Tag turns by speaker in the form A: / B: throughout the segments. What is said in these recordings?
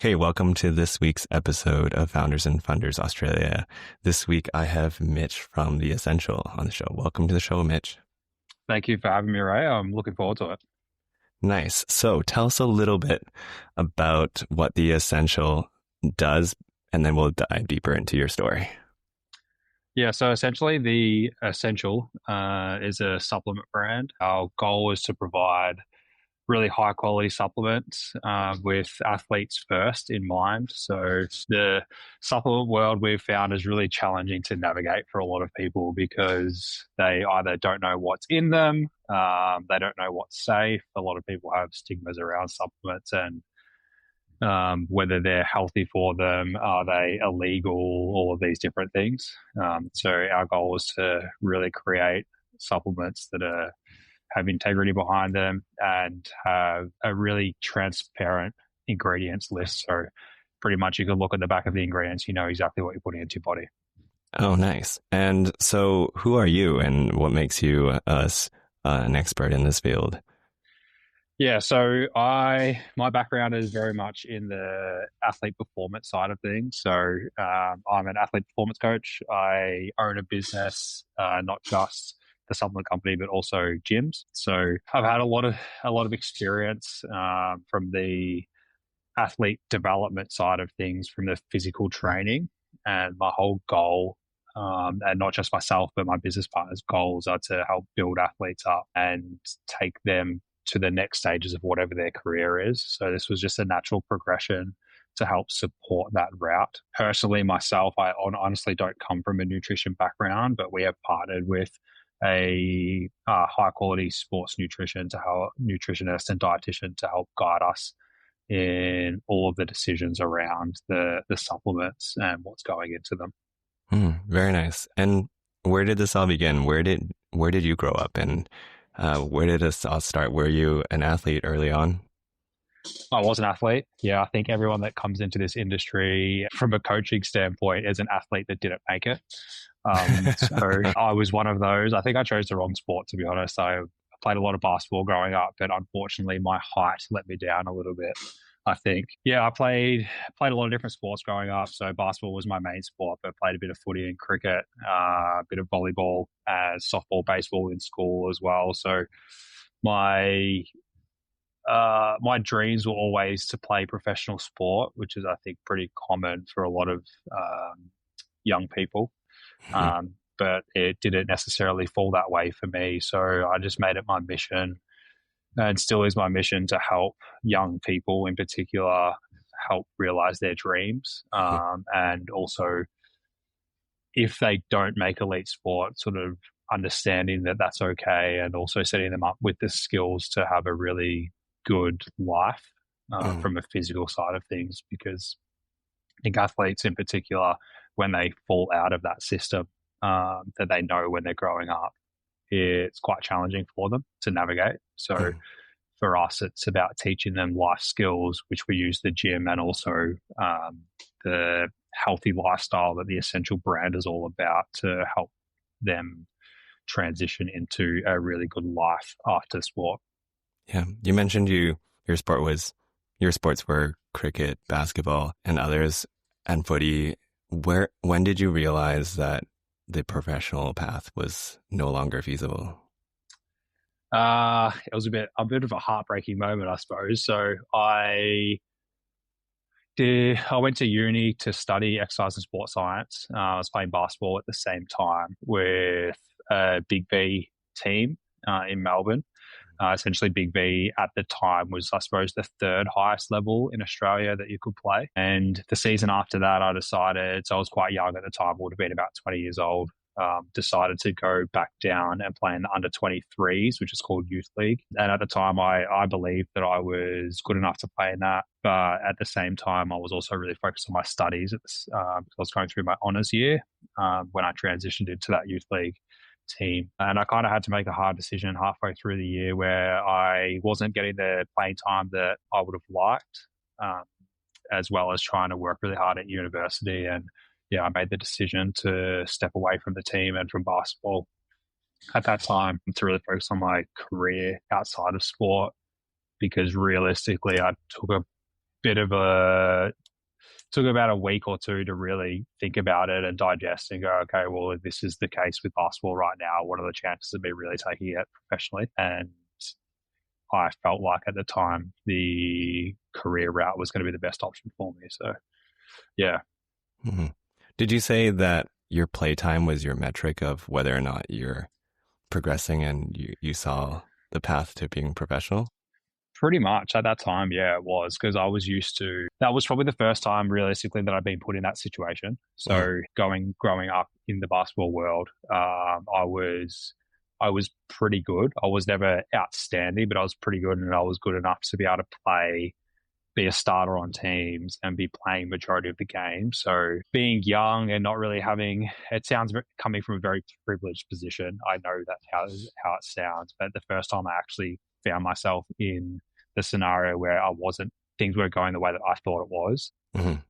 A: Hey, welcome to this week's episode of Founders and Funders Australia. This week I have Mitch from The Essential on the show. Welcome to the show, Mitch.
B: Thank you for having me, Ray. I'm looking forward to it.
A: Nice. So tell us a little bit about what The Essential does, and then we'll dive deeper into your story.
B: Yeah, so essentially, the Essential is a supplement brand. Our goal is to provide really high quality supplements with athletes first in mind. So the supplement world we've found is really challenging to navigate for a lot of people because they either don't know what's in them, they don't know what's safe. A lot of people have stigmas around supplements and whether they're healthy for them, are they illegal, all of these different things. So our goal is to really create supplements that have integrity behind them and have a really transparent ingredients list. So pretty much you can look at the back of the ingredients, you know exactly what you're putting into your body.
A: Oh, nice. And so who are you and what makes you an expert in this field?
B: Yeah, so my background is very much in the athlete performance side of things. So I'm an athlete performance coach. I own a business, not just the supplement company, but also gyms. So I've had a lot of experience from the athlete development side of things, from the physical training, and my whole goal. And not just myself, but my business partners' goals are to help build athletes up and take them to the next stages of whatever their career is. So this was just a natural progression to help support that route. Personally, myself, I honestly don't come from a nutrition background, but we have partnered with a high quality sports nutritionist and dietitian to help guide us in all of the decisions around the supplements and what's going into them.
A: Very nice. And where did this all begin? Where did you grow up, and where did this all start? Were you an athlete early on?
B: I was an athlete. Yeah, I think everyone that comes into this industry from a coaching standpoint is an athlete that didn't make it. So I was one of those. I think I chose the wrong sport, to be honest. I played a lot of basketball growing up, but unfortunately my height let me down a little bit, I think. Yeah, I played a lot of different sports growing up. So basketball was my main sport, but played a bit of footy and cricket, a bit of volleyball, softball, baseball in school as well. So my my dreams were always to play professional sport, which is, I think, pretty common for a lot of young people. But it didn't necessarily fall that way for me. So I just made it my mission, and still is my mission, to help young people in particular help realize their dreams. And also, if they don't make elite sport, sort of understanding that that's okay, and also setting them up with the skills to have a really good life from a physical side of things. Because I think athletes in particular, when they fall out of that system that they know when they're growing up, it's quite challenging for them to navigate. So for us, it's about teaching them life skills, which we use the gym, and also the healthy lifestyle that the Essential brand is all about, to help them transition into a really good life after sport.
A: Yeah, you mentioned your sports were cricket, basketball, and others, and footy. When did you realize that the professional path was no longer feasible?
B: It was a bit of a heartbreaking moment, I suppose. So I went to uni to study exercise and sports science. I was playing basketball at the same time with a Big V team in Melbourne. Essentially, Big V at the time was, I suppose, the third highest level in Australia that you could play. And the season after that, I decided, so I was quite young at the time, would have been about 20 years old, decided to go back down and play in the under 23s, which is called Youth League. And at the time, I believed that I was good enough to play in that. But at the same time, I was also really focused on my studies. Because I was going through my honours year when I transitioned into that Youth League team. And I kind of had to make a hard decision halfway through the year where I wasn't getting the playing time that I would have liked, as well as trying to work really hard at university. And yeah, I made the decision to step away from the team and from basketball at that time to really focus on my career outside of sport, because realistically I took a bit of a took about a week or two to really think about it and digest and go, okay, well, if this is the case with basketball right now, what are the chances of me really taking it professionally? And I felt like at the time the career route was going to be the best option for me. So, yeah.
A: Hmm. Did you say that your playtime was your metric of whether or not you're progressing and you saw the path to being professional?
B: Pretty much at that time, yeah, it was because I was used to that was probably the first time realistically that I've been put in that situation.
A: Mm-hmm.
B: So growing up in the basketball world, I was pretty good. I was never outstanding, but I was pretty good, and I was good enough to be able to play, be a starter on teams, and be playing majority of the game. So being young and not really having it sounds coming from a very privileged position. I know that's how it sounds, but the first time I actually found myself in the scenario where I wasn't things weren't going the way that I thought it was.
A: Mm-hmm.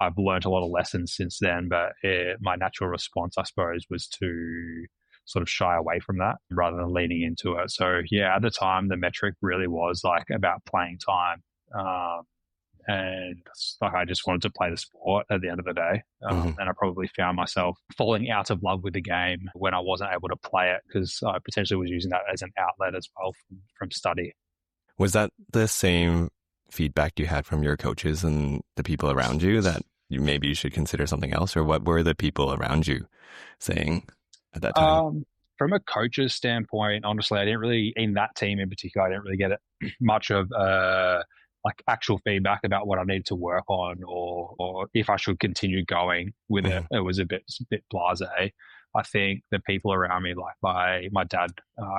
B: I've learned a lot of lessons since then, but my natural response, I suppose, was to sort of shy away from that rather than leaning into it. So yeah, at the time, the metric really was like about playing time. Um, and like I just wanted to play the sport at the end of the day.
A: Mm-hmm.
B: And I probably found myself falling out of love with the game when I wasn't able to play it because I potentially was using that as an outlet as well from study.
A: Was that the same feedback you had from your coaches and the people around you that maybe you should consider something else? Or what were the people around you saying at that time?
B: From a coach's standpoint, honestly, I didn't really, in that team in particular, I didn't really get it much of like actual feedback about what I needed to work on or if I should continue going with it.
A: Mm-hmm.
B: It was a bit blasé. I think the people around me, like my dad,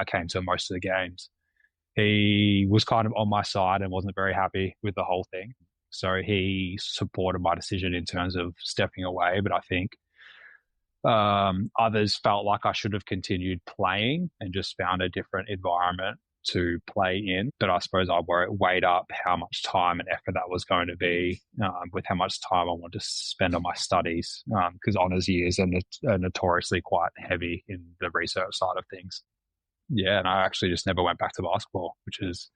B: came to most of the games. He was kind of on my side and wasn't very happy with the whole thing. So he supported my decision in terms of stepping away. But I think others felt like I should have continued playing and just found a different environment to play in. But I suppose I weighed up how much time and effort that was going to be with how much time I wanted to spend on my studies because honours years are notoriously quite heavy in the research side of things. Yeah, and I actually just never went back to basketball, which is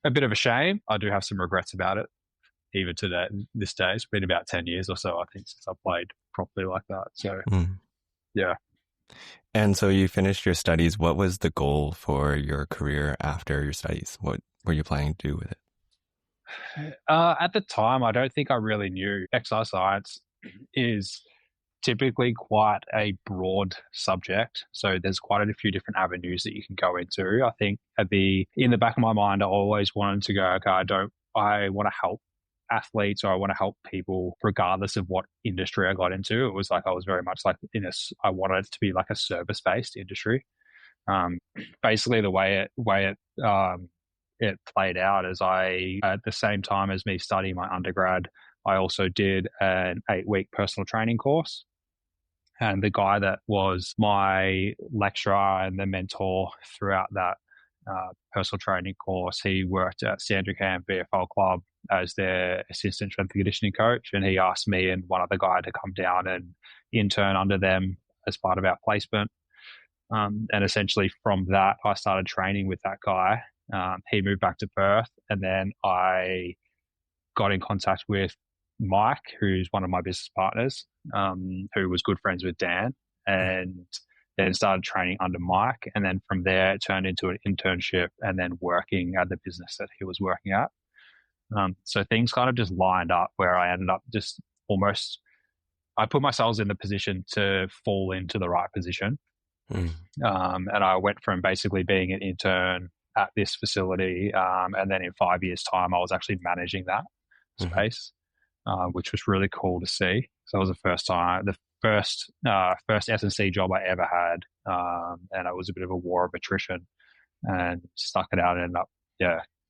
B: a bit of a shame. I do have some regrets about it, even to this day. It's been about 10 years or so, I think, since I played properly like that. So,
A: Mm.
B: yeah.
A: And so you finished your studies. What was the goal for your career after your studies? What were you planning to do with it?
B: At the time, I don't think I really knew. Exercise science is typically quite a broad subject. So there's quite a few different avenues that you can go into. I think in the back of my mind, I always wanted to go, okay, I want to help athletes or I want to help people regardless of what industry I got into. It was like I was very much like I wanted it to be like a service-based industry. Um, Basically the it played out as at the same time as me studying my undergrad, I also did an 8-week personal training course. And the guy that was my lecturer and the mentor throughout that personal training course, he worked at Sandringham VFL Club as their assistant strength and conditioning coach. And he asked me and one other guy to come down and intern under them as part of our placement. And essentially from that, I started training with that guy. He moved back to Perth, and then I got in contact with Mike, who's one of my business partners, who was good friends with Dan, and then started training under Mike. And then from there, it turned into an internship and then working at the business that he was working at. So things kind of just lined up where I ended up just almost, I put myself in the position to fall into the right position.
A: Mm.
B: And I went from basically being an intern at this facility, and then in 5 years' time, I was actually managing that space, which was really cool to see. So it was the first S&C job I ever had, and it was a bit of a war of attrition, and stuck it out and ended up,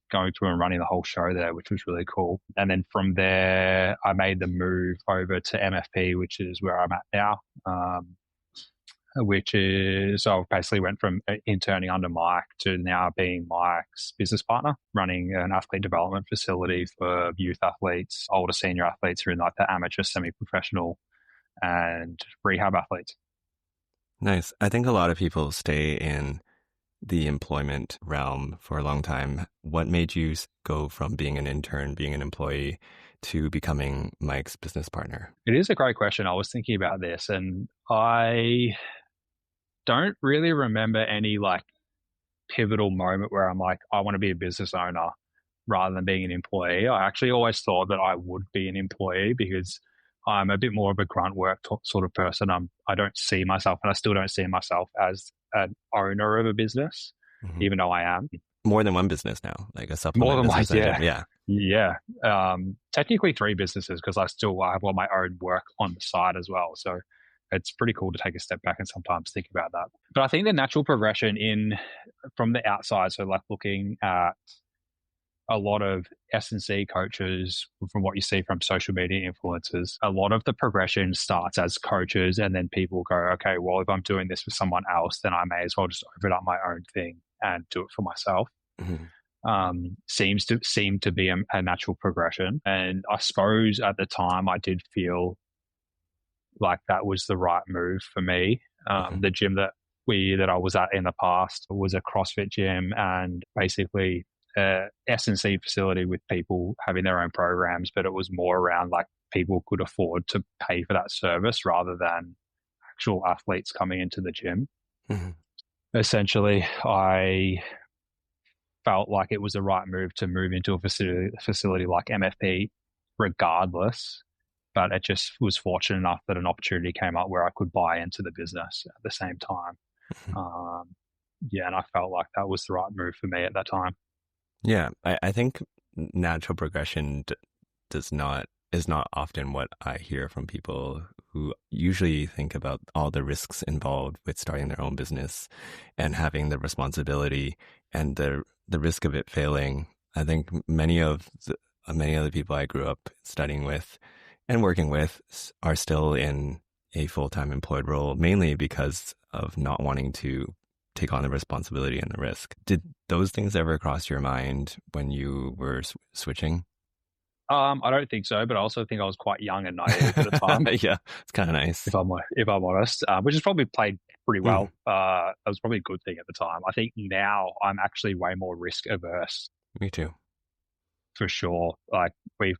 B: going through and running the whole show there, which was really cool. And then from there, I made the move over to MFP, which is where I'm at now. So I basically went from interning under Mike to now being Mike's business partner, running an athlete development facility for youth athletes, older senior athletes who are in like the amateur, semi-professional and rehab athletes.
A: Nice. I think a lot of people stay in the employment realm for a long time. What made you go from being an intern, being an employee, to becoming Mike's business partner?
B: It is a great question. I was thinking about this, and I don't really remember any like pivotal moment where I'm like, I want to be a business owner rather than being an employee. I actually always thought that I would be an employee because I'm a bit more of a grunt work sort of person. I don't see myself, and I still don't see myself as an owner of a business, even though I am.
A: More than one business now, like a supplement
B: More than
A: business.
B: like, yeah. Technically 3 businesses because I have all my own work on the side as well. So it's pretty cool to take a step back and sometimes think about that. But I think the natural progression from the outside, so like looking at a lot of S&C coaches, from what you see from social media influencers, a lot of the progression starts as coaches, and then people go, okay, well, if I'm doing this for someone else, then I may as well just open up my own thing and do it for myself. Seem to be a natural progression. And I suppose at the time I did feel like that was the right move for me. The gym that I was at in the past was a CrossFit gym, and basically S&C facility with people having their own programs, but it was more around like people could afford to pay for that service rather than actual athletes coming into the gym. Essentially, I felt like it was the right move to move into a facility like MFP regardless, but it just was fortunate enough that an opportunity came up where I could buy into the business at the same time. And I felt like that was the right move for me at that time.
A: Yeah, I think natural progression is not often what I hear from people who usually think about all the risks involved with starting their own business and having the responsibility and the risk of it failing. I think many of the people I grew up studying with and working with are still in a full-time employed role, mainly because of not wanting to take on the responsibility and the risk. Did those things ever cross your mind when you were switching?
B: I don't think so, but I also think I was quite young and naive at the time.
A: Yeah, it's kind of nice.
B: If I'm honest, which has probably played pretty well. That was probably a good thing at the time. I think now I'm actually way more risk averse.
A: Me too.
B: For sure. Like we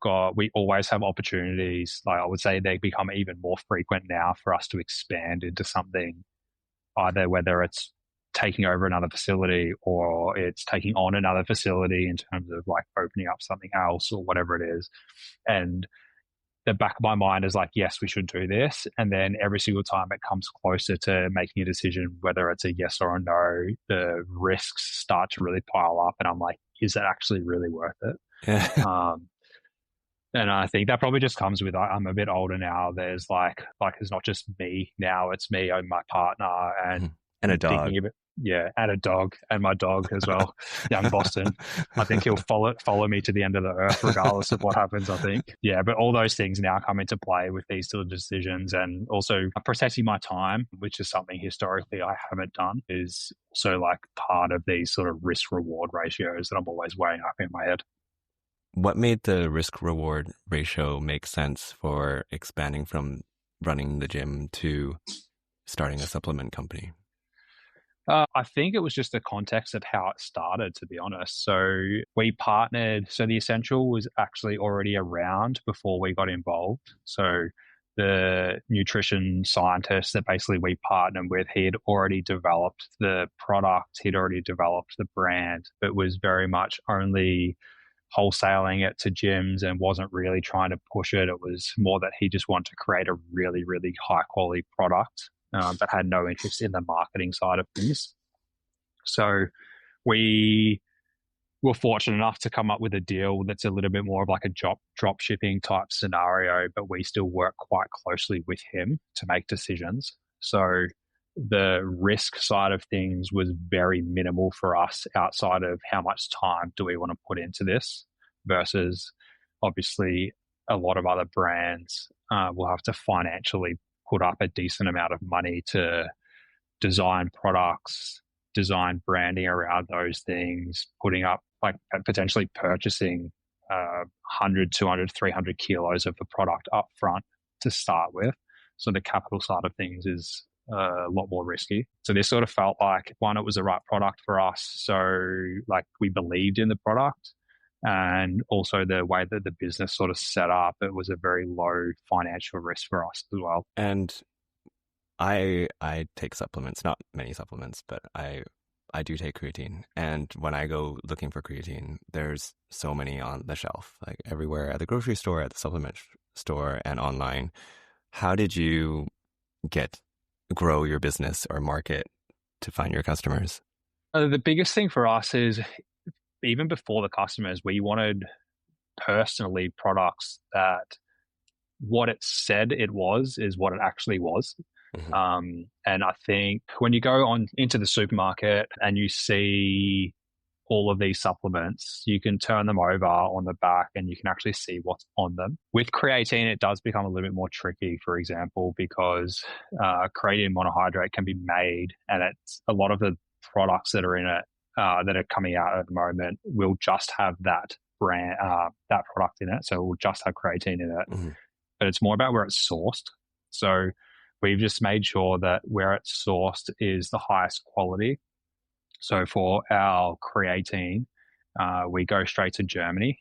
B: always have opportunities. Like I would say they become even more frequent now for us to expand into something, either whether it's taking over another facility or it's taking on another facility in terms of like opening up something else or whatever it is. And the back of my mind is like, yes, we should do this. And then every single time it comes closer to making a decision, whether it's a yes or a no, the risks start to really pile up. And I'm like, is it actually really worth it? And I think that probably just comes with, I'm a bit older now. There's like it's not just me now, it's me and my partner and
A: a dog.
B: And a dog, and my dog as well, young Boston. I think he'll follow me to the end of the earth, regardless of what happens, I think. Yeah, but all those things now come into play with these sort of decisions, and also protecting my time, which is something historically I haven't done, is also like part of these sort of risk-reward ratios that I'm always weighing up in my head.
A: What made the risk-reward ratio make sense for expanding from running the gym to starting a supplement company?
B: I think it was just the context of how it started, to be honest. So we partnered. So the Essential was actually already around before we got involved. So the nutrition scientist that basically we partnered with, he had already developed the product. He'd already developed the brand, but was very much only wholesaling it to gyms and wasn't really trying to push it. It was more that he just wanted to create a really, really high quality product. But had no interest in the marketing side of things. So we were fortunate enough to come up with a deal that's a little bit more of like a drop shipping type scenario, but we still work quite closely with him to make decisions. So the risk side of things was very minimal for us outside of how much time do we want to put into this versus obviously a lot of other brands will have to financially put up a decent amount of money to design products, design branding around those things, putting up like potentially purchasing 100, 200, 300 kilos of the product up front to start with. So the capital side of things is a lot more risky. So this sort of felt like, one, it was the right product for us. So like we believed in the product, and also the way that the business sort of set up, it was a very low financial risk for us as well.
A: And I take supplements, not many supplements, but I do take creatine. And when I go looking for creatine, there's so many on the shelf, like everywhere at the grocery store, at the supplement store, and online. How did you grow your business or market to find your customers?
B: The biggest thing for us is, even before the customers, we wanted personally products that what it said it was is what it actually was. And I think when you go on into the supermarket and you see all of these supplements, you can turn them over on the back and you can actually see what's on them. With creatine, it does become a little bit more tricky, for example, because creatine monohydrate can be made, and it's a lot of the products that are in it that are coming out at the moment will just have that brand, that product in it. So it will just have creatine in it, but it's more about where it's sourced. So we've just made sure that where it's sourced is the highest quality. So for our creatine, we go straight to Germany,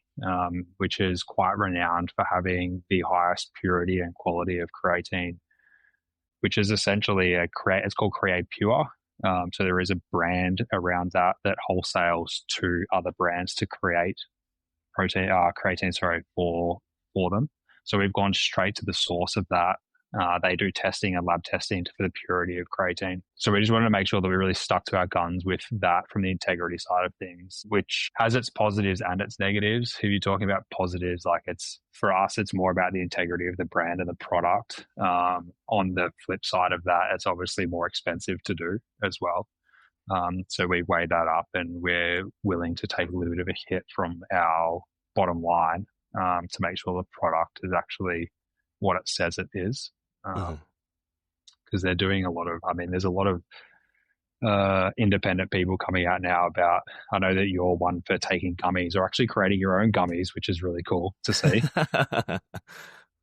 B: which is quite renowned for having the highest purity and quality of creatine, which is essentially it's called Create Pure. So there is a brand around that wholesales to other brands to create creatine, for them. So we've gone straight to the source of that. They do testing and lab testing for the purity of creatine. So we just wanted to make sure that we really stuck to our guns with that from the integrity side of things, which has its positives and its negatives. If you're talking about positives, like for us, it's more about the integrity of the brand and the product. On the flip side of that, it's obviously more expensive to do as well. So we weigh that up, and we're willing to take a little bit of a hit from our bottom line to make sure the product is actually what it says it is. Because they're doing there's a lot of independent people coming out now about, I know that you're one for taking gummies or actually creating your own gummies, which is really cool to see.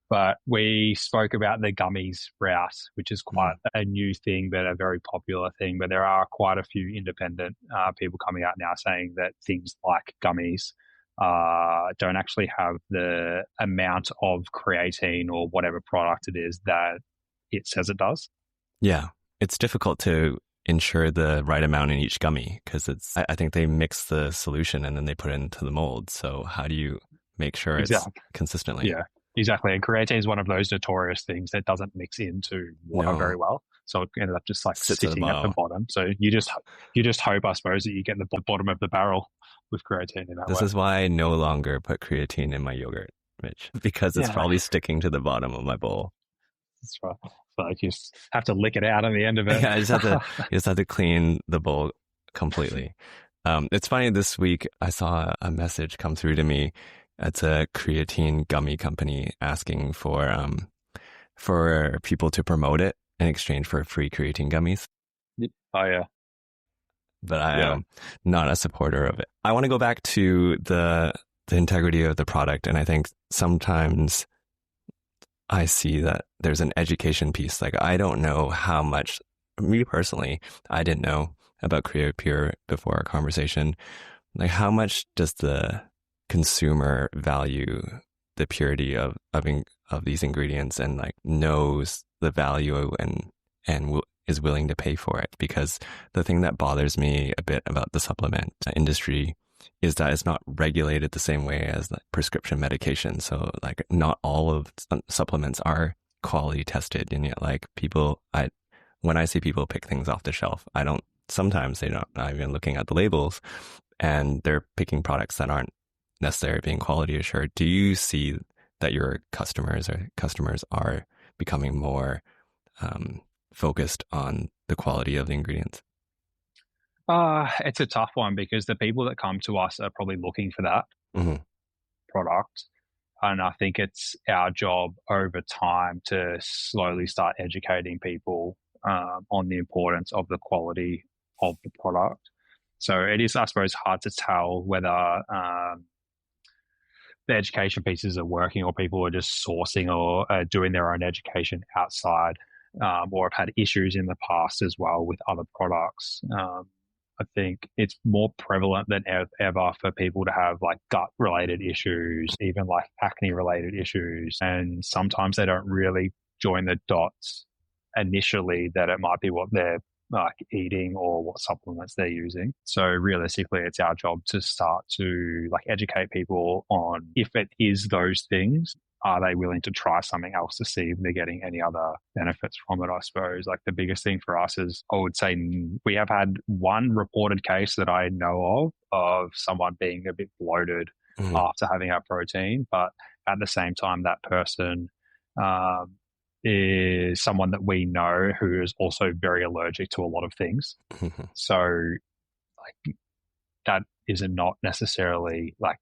B: But we spoke about the gummies route, which is quite a new thing, but a very popular thing. But there are quite a few independent people coming out now saying that things like gummies don't actually have the amount of creatine or whatever product it is that it says it does.
A: Yeah, it's difficult to ensure the right amount in each gummy because I think they mix the solution and then they put it into the mold. So how do you make sure it's consistently?
B: Yeah, exactly. And creatine is one of those notorious things that doesn't mix into water very well. So it ended up just like sitting at the bottom. So you just hope, I suppose, that you get the bottom of the barrel with creatine in that way.
A: This is why I no longer put creatine in my yogurt, Mitch, because it's probably sticking to the bottom of my bowl.
B: That's right. So you just have to lick it out on the end of it.
A: Yeah, you just have to clean the bowl completely. It's funny, this week I saw a message come through to me. It's a creatine gummy company asking for people to promote it in exchange for free creatine gummies.
B: Oh, yeah.
A: But I am not a supporter of it. I want to go back to the integrity of the product. And I think sometimes I see that there's an education piece. Like, I don't know how much, me personally, I didn't know about Create Pure before our conversation. Like, how much does the consumer value the purity of these ingredients and like knows the value and is willing to pay for it? Because the thing that bothers me a bit about the supplement industry is that it's not regulated the same way as like prescription medication. So like not all of supplements are quality tested, and yet like when I see people pick things off the shelf, sometimes they're not even looking at the labels, and they're picking products that aren't necessarily being quality assured. Do you see that your customers are becoming more focused on the quality of the ingredients?
B: It's a tough one because the people that come to us are probably looking for that product. And I think it's our job over time to slowly start educating people on the importance of the quality of the product. So it is, I suppose, hard to tell whether the education pieces are working or people are just sourcing or doing their own education outside or have had issues in the past as well with other products. I think it's more prevalent than ever for people to have like gut related issues, even like acne related issues. And sometimes they don't really join the dots initially that it might be what they're like eating or what supplements they're using. So realistically, it's our job to start to like educate people on if it is those things, are they willing to try something else to see if they're getting any other benefits from it, I suppose. Like the biggest thing for us is, I would say we have had one reported case that I know of someone being a bit bloated after having our protein. But at the same time, that person is someone that we know who is also very allergic to a lot of things. So like that is not necessarily like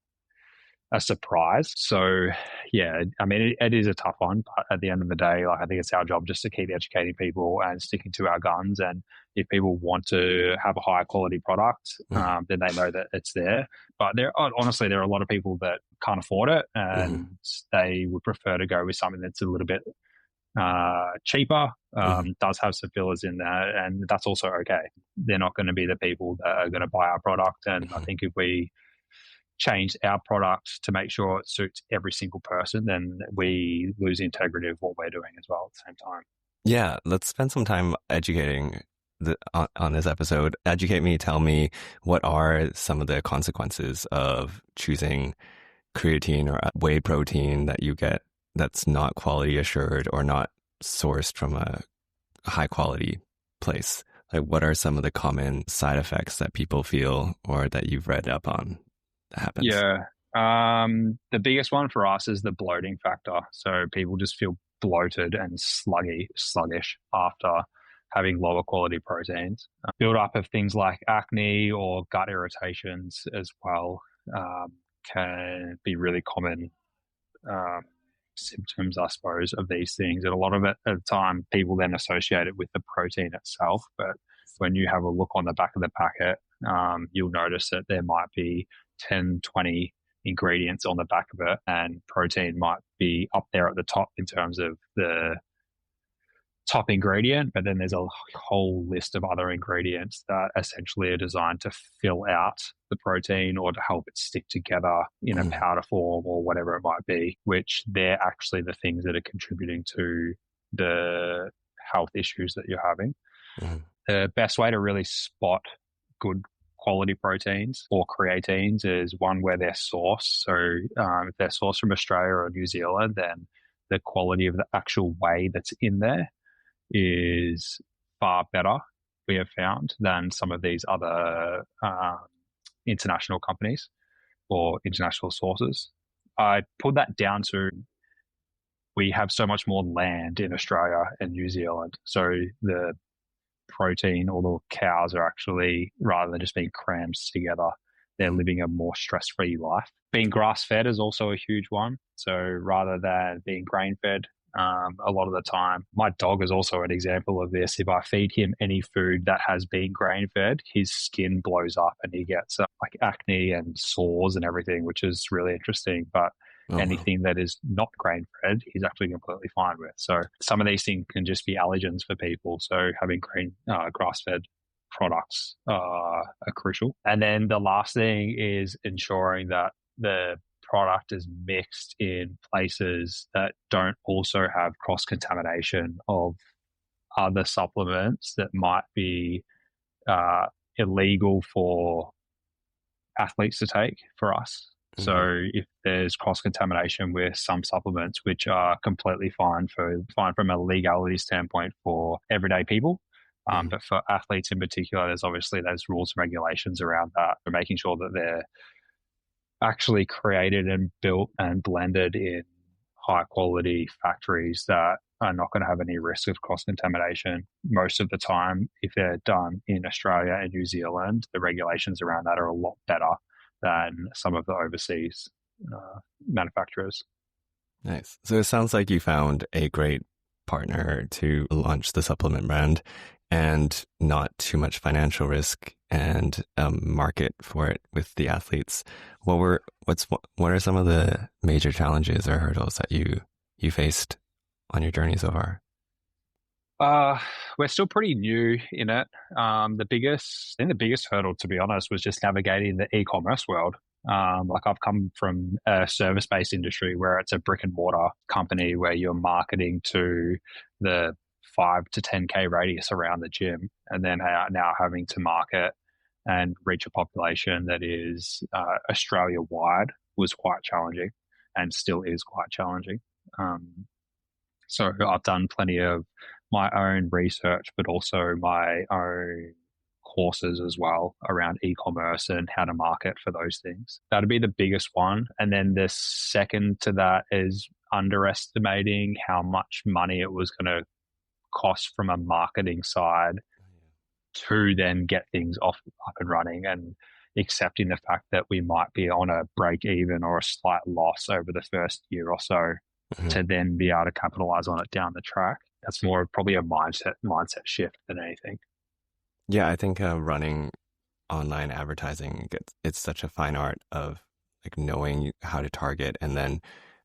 B: a surprise. So yeah, I mean, it is a tough one, but at the end of the day, like I think it's our job just to keep educating people and sticking to our guns. And if people want to have a high quality product, then they know that it's there. But honestly, there are a lot of people that can't afford it, and they would prefer to go with something that's a little bit cheaper, does have some fillers in there, and that's also okay. They're not going to be the people that are going to buy our product. And I think if we change our product to make sure it suits every single person, then we lose the integrity of what we're doing as well at the same time.
A: Yeah, let's spend some time educating on this episode. Educate me, tell me, what are some of the consequences of choosing creatine or whey protein that you get that's not quality assured or not sourced from a high quality place? Like, what are some of the common side effects that people feel or that you've read up on that happens?
B: Yeah. The biggest one for us is the bloating factor. So people just feel bloated and sluggish after having lower quality proteins. Build up of things like acne or gut irritations as well can be really common symptoms, I suppose, of these things. And a lot of it at the time, people then associate it with the protein itself. But when you have a look on the back of the packet, you'll notice that there might be 10, 20 ingredients on the back of it, and protein might be up there at the top in terms of the top ingredient, but then there's a whole list of other ingredients that essentially are designed to fill out the protein or to help it stick together in a powder form or whatever it might be, which they're actually the things that are contributing to the health issues that you're having. The best way to really spot good quality proteins or creatines is one where they're sourced. So if they're sourced from Australia or New Zealand, then the quality of the actual whey that's in there is far better, we have found, than some of these other international companies or international sources. I put that down to we have so much more land in Australia and New Zealand. So the protein or the cows are actually, rather than just being crammed together, they're living a more stress-free life. Being grass-fed is also a huge one. So rather than being grain-fed, a lot of the time, my dog is also an example of this. If I feed him any food that has been grain-fed, his skin blows up and he gets like acne and sores and everything, which is really interesting. But anything that is not grain-fed, he's actually completely fine with. So some of these things can just be allergens for people. So having grass-fed products are crucial. And then the last thing is ensuring that the product is mixed in places that don't also have cross-contamination of other supplements that might be illegal for athletes to take for us. So if there's cross-contamination with some supplements, which are completely fine from a legality standpoint for everyday people, but for athletes in particular, there's obviously those rules and regulations around that, for making sure that they're actually created and built and blended in high quality factories that are not going to have any risk of cross-contamination. Most of the time, if they're done in Australia and New Zealand, the regulations around that are a lot better than some of the overseas manufacturers.
A: Nice. So it sounds like you found a great partner to launch the supplement brand and not too much financial risk and market for it with the athletes. What are some of the major challenges or hurdles that you faced on your journey so far?
B: Uh, we're still pretty new in it. The biggest hurdle, to be honest, was just navigating the e-commerce world. Like I've come from a service-based industry where it's a brick and mortar company where you're marketing to the 5 to 10K radius around the gym, and then now having to market and reach a population that is Australia wide was quite challenging, and still is quite challenging. Um, so I've done plenty of my own research, but also my own courses as well around e-commerce and how to market for those things. That'd be the biggest one. And then the second to that is underestimating how much money it was going to cost from a marketing side to then get things up and running, and accepting the fact that we might be on a break even or a slight loss over the first year or so to then be able to capitalize on it down the track. That's more probably a mindset shift than anything.
A: Yeah, I think running online advertising, it's such a fine art of like knowing how to target and then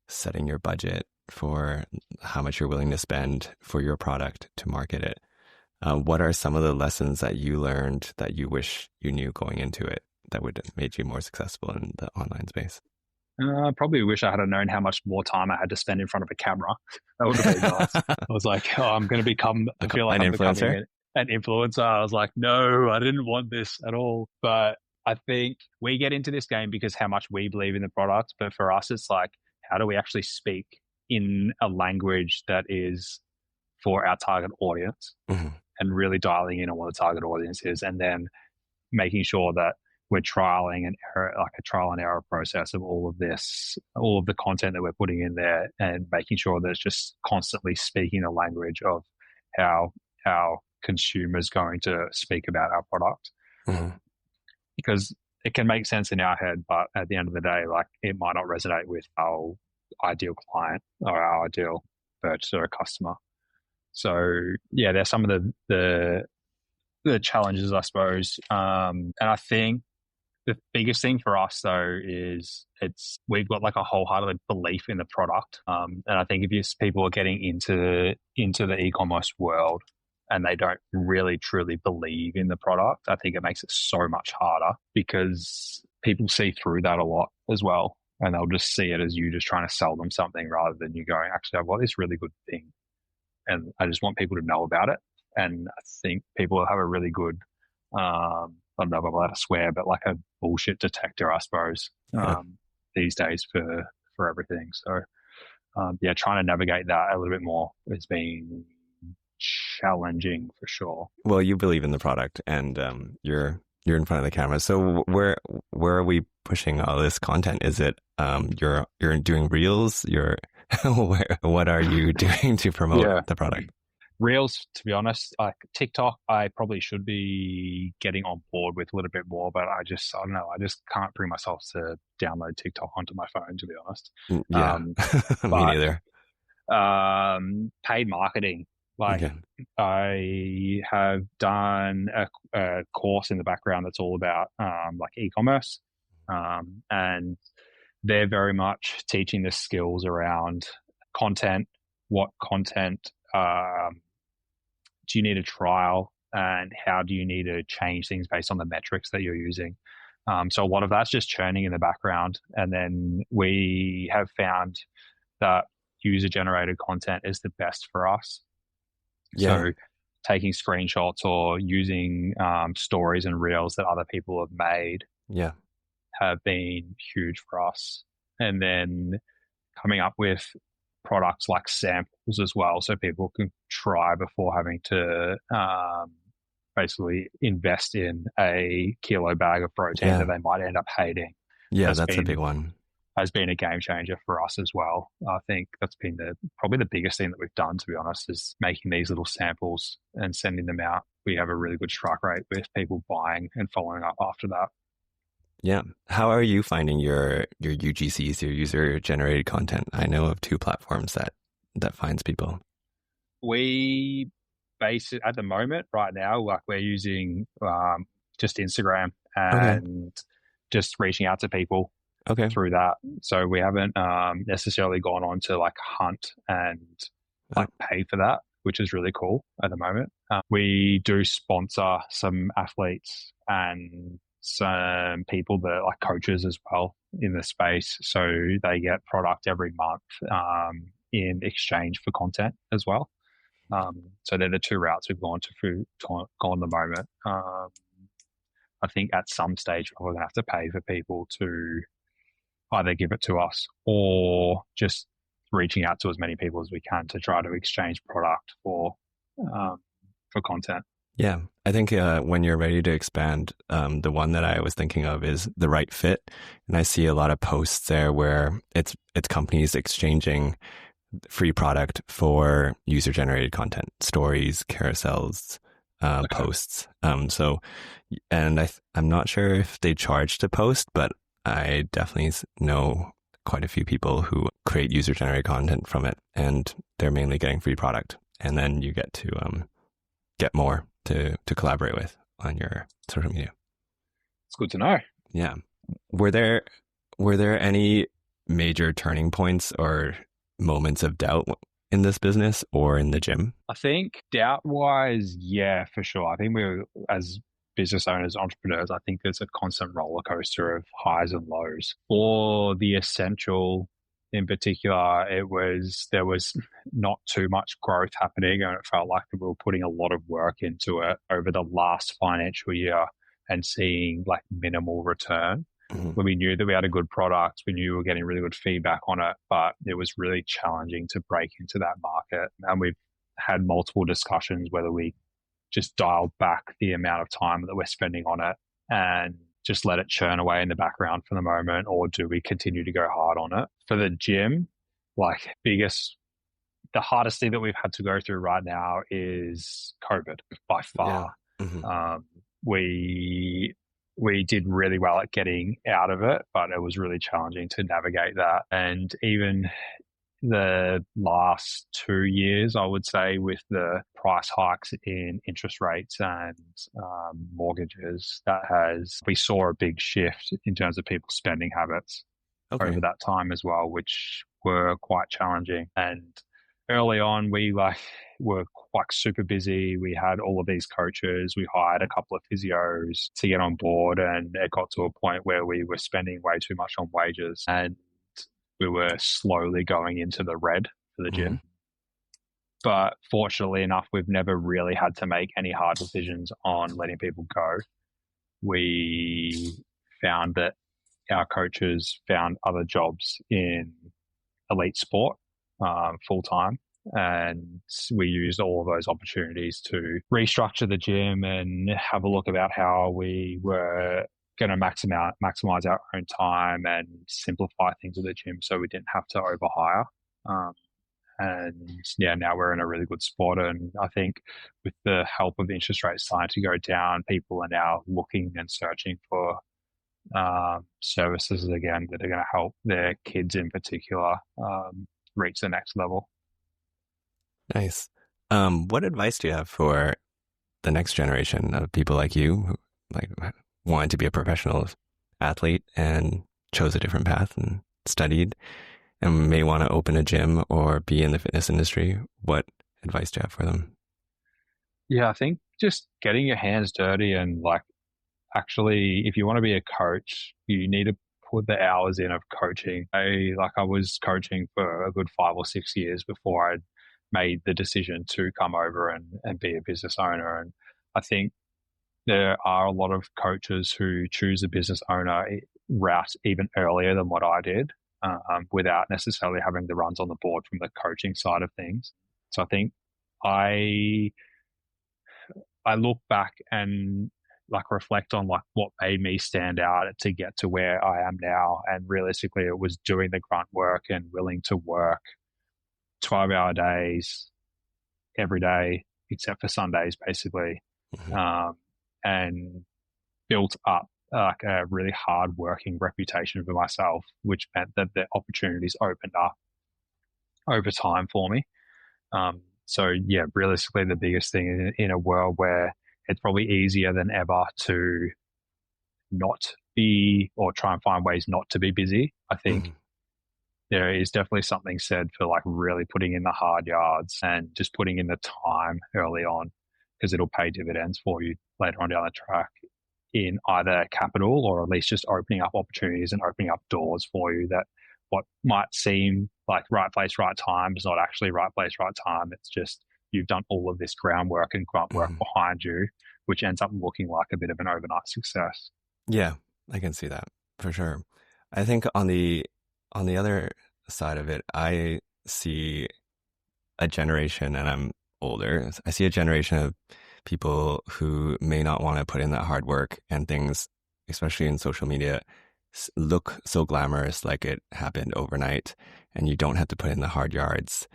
A: setting your budget for how much you're willing to spend for your product to market it. What are some of the lessons that you learned that you wish you knew going into it that would have made you more successful in the online space?
B: I probably wish I had known how much more time I had to spend in front of a camera. That would have been nice. I was like, oh, I'm going to become, I feel like
A: an
B: I'm
A: influencer?
B: becoming an influencer. I was like, no, I didn't want this at all. But I think we get into this game because how much we believe in the product. But for us, it's like, how do we actually speak in a language that is for our target audience, and really dialing in on what the target audience is, and then making sure that we're trialing like a trial and error process of all of this, all of the content that we're putting in there, and making sure that it's just constantly speaking the language of how our consumers going to speak about our product. Because it can make sense in our head, but at the end of the day, like it might not resonate with our ideal client or our ideal purchaser or customer. So yeah, there's some of the challenges, I suppose. And I think the biggest thing for us though is we've got like a wholehearted belief in the product. And I think if people are getting into the e-commerce world and they don't really truly believe in the product, I think it makes it so much harder, because people see through that a lot as well. And they'll just see it as you just trying to sell them something rather than you going, actually, I've got this really good thing and I just want people to know about it. And I think people have a really good, I don't know if I'm allowed to swear, but like a bullshit detector, I suppose, these days for everything. So, yeah, trying to navigate that a little bit more has been challenging for sure.
A: Well, you believe in the product, and you're in front of the camera. So where are we pushing all this content? Is it you're doing reels? What are you doing to promote the product?
B: Reels, to be honest, like TikTok, I probably should be getting on board with a little bit more, but I don't know. I just can't bring myself to download TikTok onto my phone, to be honest.
A: Yeah, me neither.
B: Paid marketing. Like I have done a course in the background that's all about like e-commerce, and they're very much teaching the skills around content. What content do you need to trial, and how do you need to change things based on the metrics that you're using? So a lot of that's just churning in the background, and then we have found that user-generated content is the best for us. Yeah. So taking screenshots or using stories and reels that other people have made have been huge for us. And then coming up with products like samples as well, so people can try before having to basically invest in a kilo bag of protein that they might end up hating.
A: Yeah, that's a big one.
B: Has been a game changer for us as well. I think that's been probably the biggest thing that we've done, to be honest, is making these little samples and sending them out. We have a really good strike rate with people buying and following up after that.
A: Yeah. How are you finding your UGCs, your user generated content? I know of 2 platforms that finds people.
B: We base it at the moment right now, like we're using just Instagram and just reaching out to people through that. So we haven't necessarily gone on to like hunt and like pay for that. which is really cool at the moment. We do sponsor some athletes and some people that like coaches as well in the space. So they get product every month in exchange for content as well. So they're the two routes we've gone at the moment. I think at some stage we're going to have to pay for people to either give it to us or just reaching out to as many people as we can to try to exchange product for content.
A: Yeah, I think when you're ready to expand, the one that I was thinking of is The Right Fit, and I see a lot of posts there where it's companies exchanging free product for user-generated content, stories, carousels, posts. And I'm not sure if they charge to post, but I definitely know quite a few people who create user-generated content from it, and they're mainly getting free product, and then you get to get more to collaborate with on your social media.
B: It's good to know.
A: Yeah. Were there any major turning points or moments of doubt in this business or in the gym?
B: I think doubt-wise, yeah, for sure. I think we're, as business owners, entrepreneurs, I think there's a constant roller coaster of highs and lows. For the Essential in particular, there was not too much growth happening, and it felt like we were putting a lot of work into it over the last financial year and seeing like minimal return. Mm-hmm. When we knew that we had a good product, we knew we were getting really good feedback on it, but it was really challenging to break into that market. And we've had multiple discussions whether we just dial back the amount of time that we're spending on it and just let it churn away in the background for the moment, or do we continue to go hard on it? For the gym, the hardest thing that we've had to go through right now is COVID by far. Yeah. Mm-hmm. We did really well at getting out of it, but it was really challenging to navigate that. And even the last 2 years, I would say, with the price hikes in interest rates and mortgages, we saw a big shift in terms of people's spending habits over that time as well, which were quite challenging. And early on, we were quite super busy. We had all of these coaches. We hired a couple of physios to get on board, and it got to a point where we were spending way too much on wages, and we were slowly going into the red for the gym. Mm-hmm. But fortunately enough, we've never really had to make any hard decisions on letting people go. We found that our coaches found other jobs in elite sport full-time, and we used all of those opportunities to restructure the gym and have a look about how we were going to maximize our own time and simplify things at the gym so we didn't have to overhire. And yeah, now we're in a really good spot. And I think with the help of interest rates starting to go down, people are now looking and searching for services again that are going to help their kids in particular reach the next level.
A: Nice. What advice do you have for the next generation of people like you who wanted to be a professional athlete and chose a different path and studied and may want to open a gym or be in the fitness industry? What advice do you have for them?
B: Yeah, I think just getting your hands dirty and actually, if you want to be a coach, you need to put the hours in of coaching. I was coaching for a good 5 or 6 years before I'd made the decision to come over and be a business owner. And I think there are a lot of coaches who choose a business owner route even earlier than what I did, without necessarily having the runs on the board from the coaching side of things. So I think I look back and reflect on what made me stand out to get to where I am now. And realistically, it was doing the grunt work and willing to work 12-hour days every day, except for Sundays, basically. Mm-hmm. And built up a really hard-working reputation for myself, which meant that the opportunities opened up over time for me. So yeah, realistically, the biggest thing in a world where it's probably easier than ever to not be, or try and find ways not to be busy, I think there is definitely something said for like really putting in the hard yards and just putting in the time early on, because it'll pay dividends for you later on down the track in either capital or at least just opening up opportunities and opening up doors for you that what might seem like right place, right time is not actually right place, right time. It's just you've done all of this groundwork and grunt work
A: Mhm.
B: behind you, which ends up looking like a bit of an overnight success.
A: Yeah, I can see that for sure. I think on the other side of it, I see a generation, and I'm older. I see a generation of people who may not want to put in that hard work, and things, especially in social media, look so glamorous, like it happened overnight, and you don't have to put in the hard yards.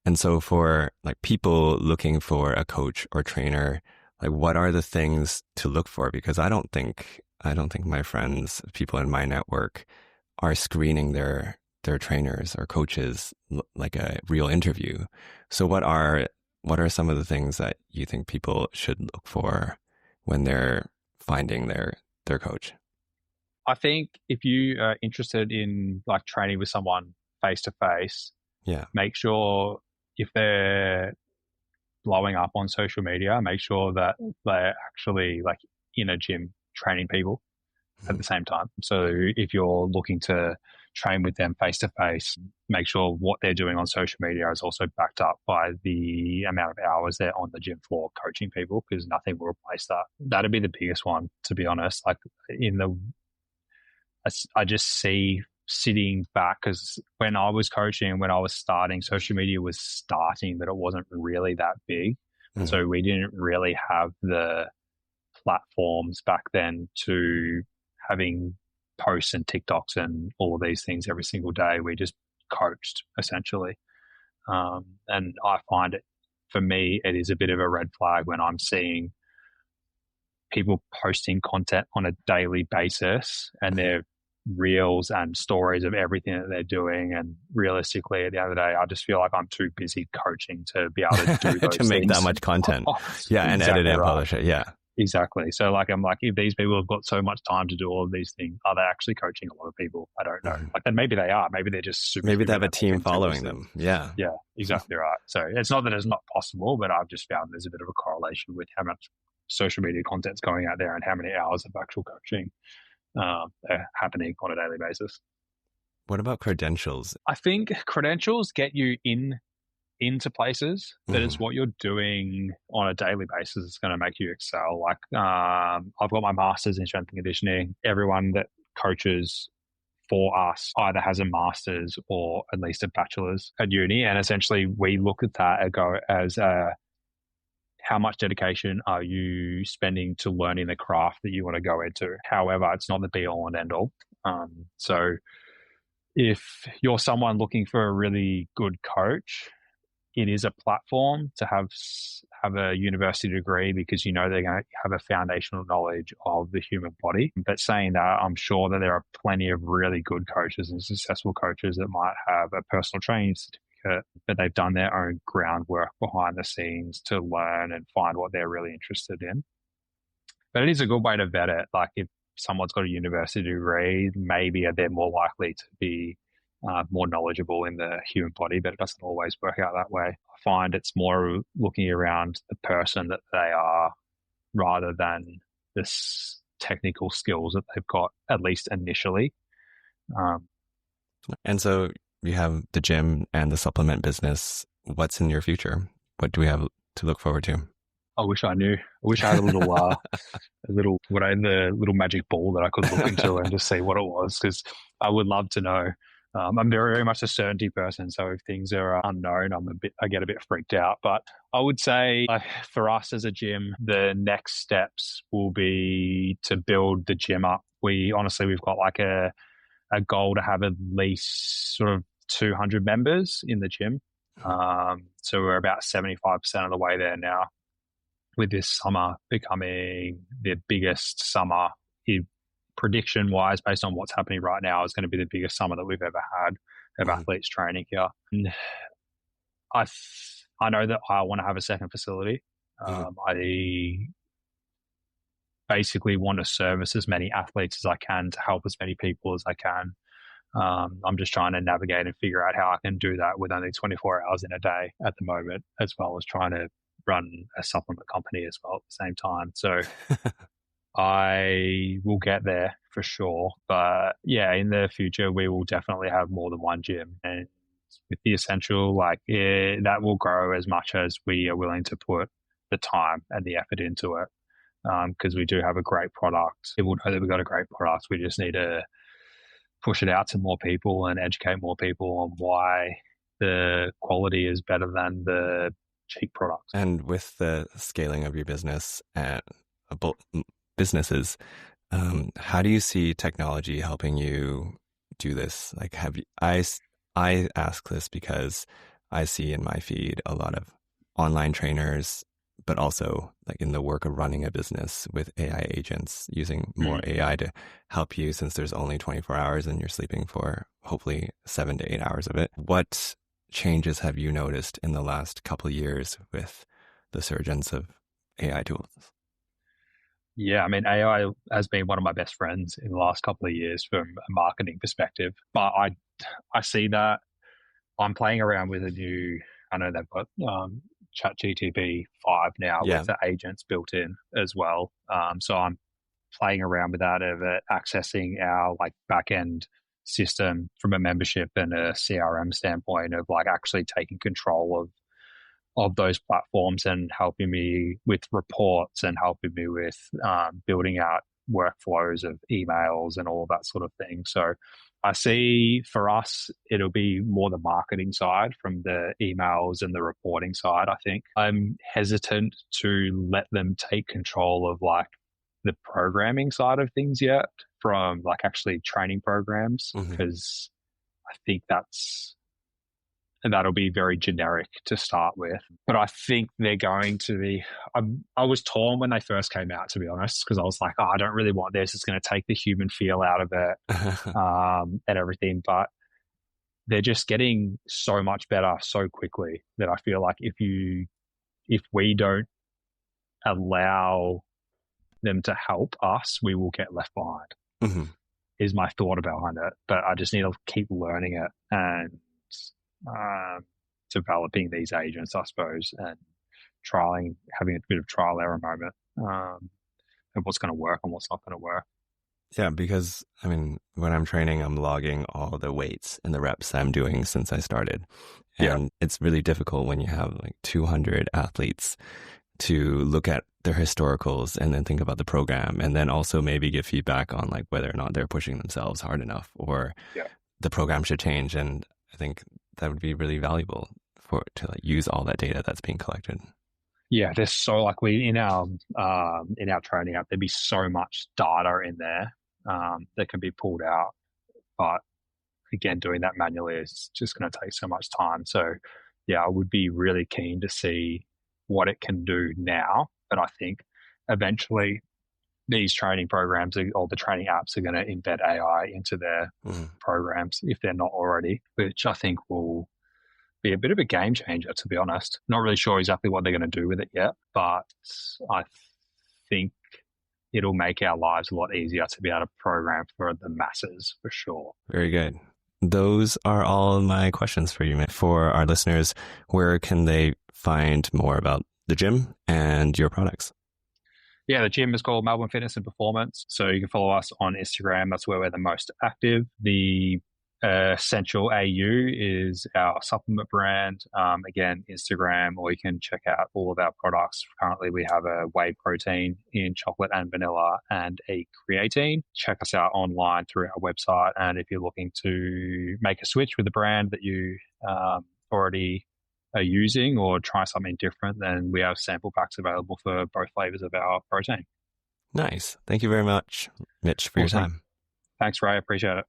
A: And so for like people looking for a coach or trainer, like what are the things to look for? Because I don't think my friends, people in my network are screening their trainers or coaches like a real interview. So what are some of the things that you think people should look for when they're finding their coach?
B: I think if you are interested in like training with someone face to face,
A: Yeah.
B: make sure if they're blowing up on social media, make sure that they're actually like in a gym training people at the same time. So if you're looking to train with them face to face, make sure what they're doing on social media is also backed up by the amount of hours they're on the gym floor coaching people, because nothing will replace that. That'd be the biggest one, to be honest. Like in the, I just see sitting back, because when I was coaching, when I was starting, social media was starting, but it wasn't really that big.
A: Mhm.
B: So we didn't really have the platforms back then to having posts and TikToks and all of these things every single day. We just coached essentially. And I find it, for me, it is a bit of a red flag when I'm seeing people posting content on a daily basis and
A: Mhm.
B: their reels and stories of everything that they're doing. And realistically, at the end of the day, I just feel like I'm too busy coaching to be able to do
A: To
B: those
A: make that
B: things.
A: much content. Yeah, and edit it
B: Exactly
A: and
B: right.
A: publish it. Yeah.
B: Exactly. So like I'm like, if these people have got so much time to do all of these things, are they actually coaching a lot of people? I don't know.
A: Mhm.
B: Like then maybe they are. Maybe they're just
A: Maybe they
B: superhuman
A: have a
B: and they
A: team
B: can do these
A: following
B: things.
A: them. Yeah.
B: Yeah, exactly right. So it's not that it's not possible, but I've just found there's a bit of a correlation with how much social media content's going out there and how many hours of actual coaching are happening on a daily basis.
A: What about credentials?
B: I think credentials get you into places, but
A: Mhm.
B: it's what you're doing on a daily basis that's going to make you excel. Like I've got my master's in strength and conditioning. Everyone that coaches for us either has a master's or at least a bachelor's at uni, and essentially we look at that and go as how much dedication are you spending to learning the craft that you want to go into. However, it's not the be all and end all. So if you're someone looking for a really good coach, it is a platform to have a university degree, because you know they're going to have a foundational knowledge of the human body. But saying that, I'm sure that there are plenty of really good coaches and successful coaches that might have a personal training certificate, but they've done their own groundwork behind the scenes to learn and find what they're really interested in. But it is a good way to vet it. Like if someone's got a university degree, maybe they're more likely to be more knowledgeable in the human body, but it doesn't always work out that way. I find it's more looking around the person that they are rather than this technical skills that they've got, at least initially. Um,
A: And so you have the gym and the supplement business. What's in your future? What do we have to look forward to?
B: I wish I knew. I wish I had the little magic ball that I could look into and just see what it was, because I would love to know. I'm very, very much a certainty person, so if things are unknown, I get a bit freaked out. But I would say, for us as a gym, the next steps will be to build the gym up. We've got like a goal to have at least sort of 200 members in the gym. So we're about 75% of the way there now, with this summer becoming the biggest summer, prediction wise, based on what's happening right now, is going to be the biggest summer that we've ever had of
A: Mhm.
B: athletes training here. And I know that I want to have a second facility.
A: Mhm.
B: I basically want to service as many athletes as I can to help as many people as I can. I'm just trying to navigate and figure out how I can do that with only 24 hours in a day at the moment, as well as trying to run a supplement company as well at the same time. So I will get there for sure. But yeah, in the future, we will definitely have more than one gym. And with the essential, that will grow as much as we are willing to put the time and the effort into it. Because we do have a great product. People know that we've got a great product. We just need to push it out to more people and educate more people on why the quality is better than the cheap products.
A: And with the scaling of your business and businesses, how do you see technology helping you do this? Like, I ask this because I see in my feed a lot of online trainers, but also like in the work of running a business with AI agents, using more AI to help you, since there's only 24 hours and you're sleeping for hopefully 7 to 8 hours of it. What changes have you noticed in the last couple of years with the surgence of AI tools?
B: Yeah, I mean, AI has been one of my best friends in the last couple of years from a marketing perspective. But I see that I'm playing around with I know they've got ChatGPT 5 now with the agents built in as well. So I'm playing around with that of accessing our back end system from a membership and a CRM standpoint of actually taking control of those platforms and helping me with reports and helping me with building out workflows of emails and all of that sort of thing. So I see for us, it'll be more the marketing side from the emails and the reporting side, I think. I'm hesitant to let them take control of the programming side of things yet from actually training programs, because I think that'll be very generic to start with. But I think they're going to be, I was torn when they first came out, to be honest, because I was like, I don't really want this. It's going to take the human feel out of it and everything. But they're just getting so much better so quickly that I feel like if we don't allow them to help us, we will get left behind, is my thought behind it. But I just need to keep learning it and developing these agents, I suppose, and having a bit of trial error moment of what's going to work and what's not going to work.
A: Yeah, because I mean, when I'm training, I'm logging all the weights and the reps I'm doing since I started. And it's really difficult when you have 200 athletes to look at their historicals and then think about the program, and then also maybe give feedback on whether or not they're pushing themselves hard enough or the program should change. And I think that would be really valuable to use all that data that's being collected.
B: Yeah, there's so in our training app, there'd be so much data in there that can be pulled out. But again, doing that manually is just going to take so much time. So yeah, I would be really keen to see what it can do now. But I think eventually these training programs or the training apps are going to embed AI into their programs if they're not already, which I think will be a bit of a game changer, to be honest. Not really sure exactly what they're going to do with it yet, but I think it'll make our lives a lot easier to be able to program for the masses, for sure.
A: Very good. Those are all my questions for you, Mitch. For our listeners, where can they find more about the gym and your products?
B: Yeah, the gym is called Melbourne Fitness and Performance. So you can follow us on Instagram. That's where we're the most active. The Essential AU is our supplement brand. Again, Instagram, or you can check out all of our products. Currently, we have a whey protein in chocolate and vanilla and a creatine. Check us out online through our website. And if you're looking to make a switch with a brand that you already are using or try something different, then we have sample packs available for both flavors of our protein.
A: Nice. Thank you very much, Mitch, for your time.
B: Thanks, Ray. I appreciate it.